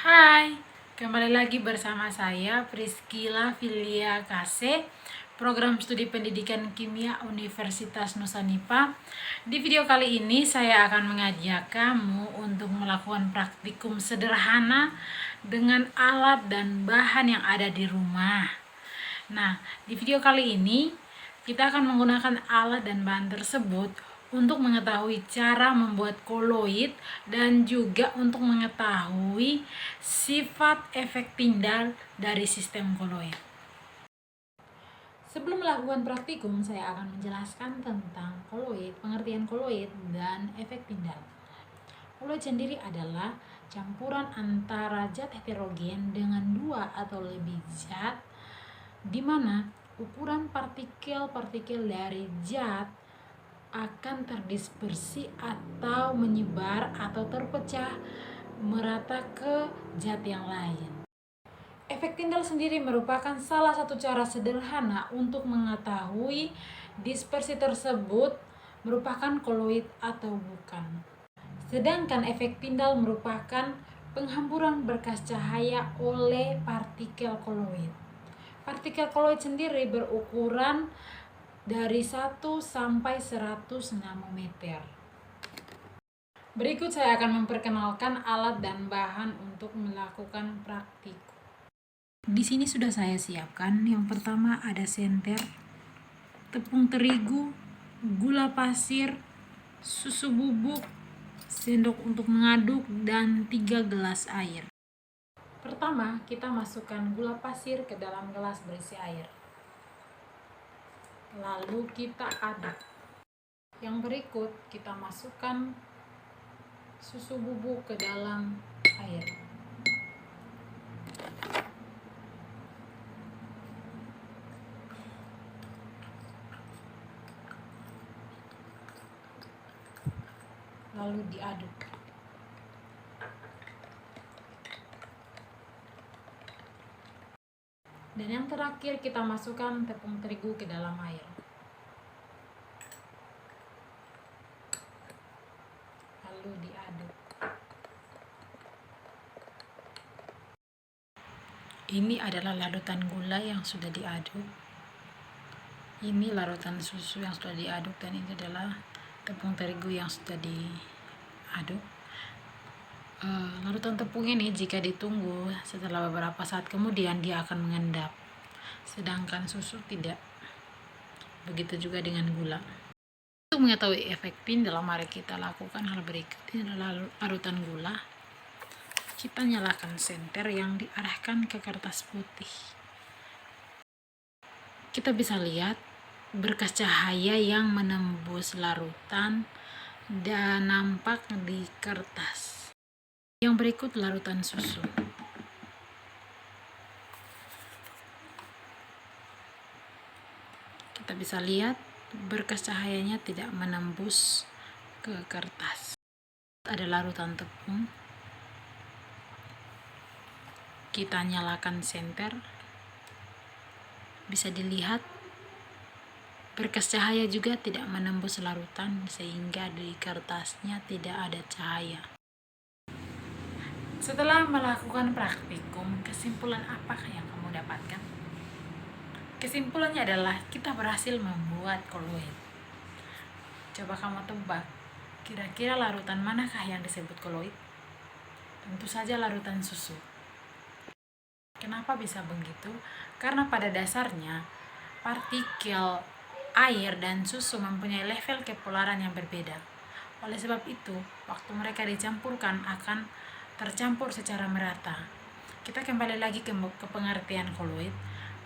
Hai, kembali lagi bersama saya Priscila Filia Kase, Program Studi Pendidikan Kimia Universitas Nusa-Nipa. Di video kali ini saya akan mengajak kamu untuk melakukan praktikum sederhana dengan alat dan bahan yang ada di rumah. Nah, di video kali ini kita akan menggunakan alat dan bahan tersebut untuk mengetahui cara membuat koloid dan juga untuk mengetahui sifat efek pindal dari sistem koloid. Sebelum melakukan praktikum, saya akan menjelaskan tentang koloid, pengertian koloid dan efek pindal. Koloid sendiri adalah campuran antara zat heterogen dengan dua atau lebih zat, di mana ukuran partikel-partikel dari zat akan terdispersi atau menyebar atau terpecah merata ke zat yang lain. Efek pindal sendiri merupakan salah satu cara sederhana untuk mengetahui dispersi tersebut merupakan koloid atau bukan. Sedangkan efek pindal merupakan penghamburan berkas cahaya oleh partikel koloid. Partikel koloid sendiri berukuran dari 1 sampai 100 nanometer. Berikut saya akan memperkenalkan alat dan bahan untuk melakukan praktikum. Di sini sudah saya siapkan. Yang pertama ada senter, tepung terigu, gula pasir, susu bubuk, sendok untuk mengaduk, dan 3 gelas air. Pertama, kita masukkan gula pasir ke dalam gelas berisi air. Lalu kita aduk. Yang berikut kita masukkan susu bubuk ke dalam air. Lalu diaduk. Dan yang terakhir kita masukkan tepung terigu ke dalam air. Lalu diaduk. Ini adalah larutan gula yang sudah diaduk. Ini larutan susu yang sudah diaduk, dan ini adalah tepung terigu yang sudah diaduk. Larutan tepung ini jika ditunggu setelah beberapa saat kemudian dia akan mengendap, sedangkan susu tidak. Begitu juga dengan gula. Untuk mengetahui efek pindal, mari kita lakukan hal berikut. Ini adalah larutan gula. Kita nyalakan senter yang diarahkan ke kertas putih. Kita bisa lihat berkas cahaya yang menembus larutan dan nampak di kertas. Yang berikut larutan susu. Kita bisa lihat berkas cahayanya tidak menembus ke kertas. Ada larutan tepung. Kita nyalakan senter. Bisa dilihat berkas cahaya juga tidak menembus larutan, sehingga di kertasnya tidak ada cahaya. Setelah melakukan praktikum, kesimpulan apakah yang kamu dapatkan? Kesimpulannya adalah kita berhasil membuat koloid. Coba kamu tebak, kira-kira larutan manakah yang disebut koloid? Tentu saja larutan susu. Kenapa bisa begitu? Karena pada dasarnya partikel air dan susu mempunyai level kepolaran yang berbeda. Oleh sebab itu, waktu mereka dicampurkan akan tercampur secara merata. Kita kembali lagi ke pengertian koloid,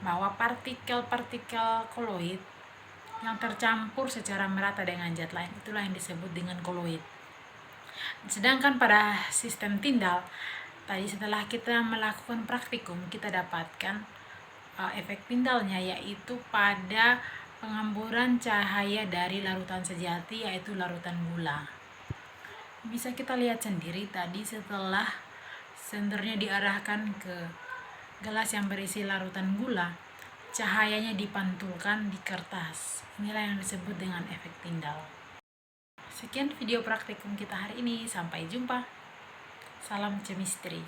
bahwa partikel-partikel koloid yang tercampur secara merata dengan zat lain, itulah yang disebut dengan koloid. Sedangkan pada sistem tindal, tadi setelah kita melakukan praktikum, kita dapatkan efek pindalnya, yaitu pada penghamburan cahaya dari larutan sejati, yaitu larutan gula. Bisa kita lihat sendiri tadi setelah senternya diarahkan ke gelas yang berisi larutan gula, cahayanya dipantulkan di kertas. Inilah yang disebut dengan efek pindal. Sekian video praktikum kita hari ini. Sampai jumpa. Salam chemistry.